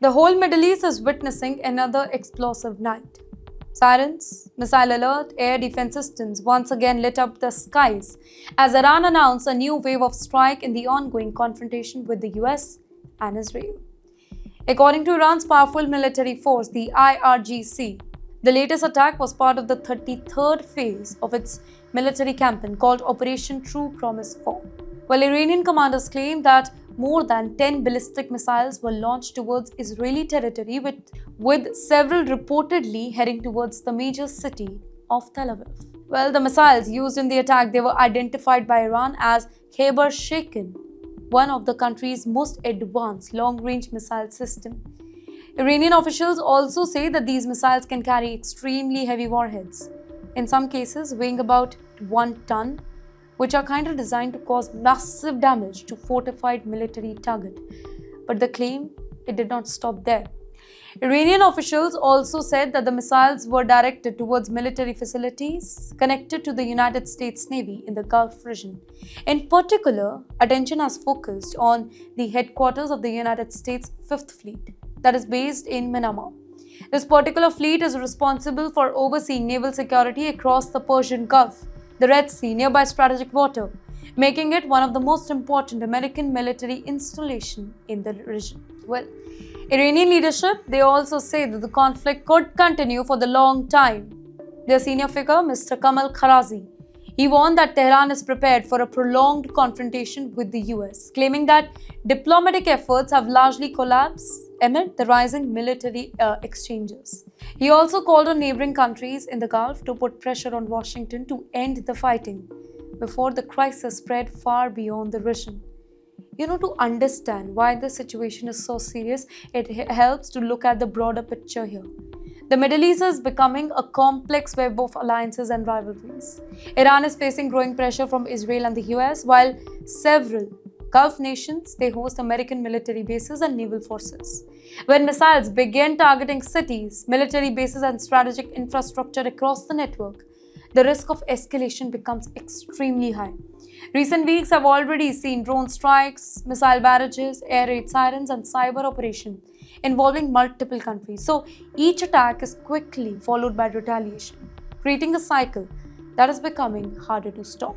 The whole Middle East is witnessing another explosive night. Sirens, missile alert, air defense systems once again lit up the skies as Iran announced a new wave of strike in the ongoing confrontation with the US and Israel. According to Iran's powerful military force, the IRGC, the latest attack was part of the 33rd phase of its military campaign called Operation True Promise 4. While Iranian commanders claim that more than 10 ballistic missiles were launched towards Israeli territory, with several reportedly heading towards the major city of Tel Aviv. Well, the missiles used in the attack, they were identified by Iran as Khyber Shekin, one of the country's most advanced long-range missile system. Iranian officials also say that these missiles can carry extremely heavy warheads, in some cases weighing about 1 ton, which are kind of designed to cause massive damage to fortified military target. But the claim, it did not stop there. Iranian officials also said that the missiles were directed towards military facilities connected to the United States Navy in the Gulf region. In particular, attention has focused on the headquarters of the United States 5th Fleet, that is based in Manama. This particular fleet is responsible for overseeing naval security across the Persian Gulf, the Red Sea, nearby strategic water, making it one of the most important American military installations in the region. Well, Iranian leadership, they also say that the conflict could continue for the long time. Their senior figure, Mr. Kamal Kharazi, he warned that Tehran is prepared for a prolonged confrontation with the US, claiming that diplomatic efforts have largely collapsed amid the rising military exchanges. He also called on neighboring countries in the Gulf to put pressure on Washington to end the fighting before the crisis spread far beyond the region. To understand why the situation is so serious, it helps to look at the broader picture here. The Middle East is becoming a complex web of alliances and rivalries. Iran is facing growing pressure from Israel and the US, while several Gulf nations, they host American military bases and naval forces. When missiles begin targeting cities, military bases and strategic infrastructure across the network, the risk of escalation becomes extremely high. Recent weeks have already seen drone strikes, missile barrages, air raid sirens, and cyber operations involving multiple countries. So each attack is quickly followed by retaliation, creating a cycle that is becoming harder to stop.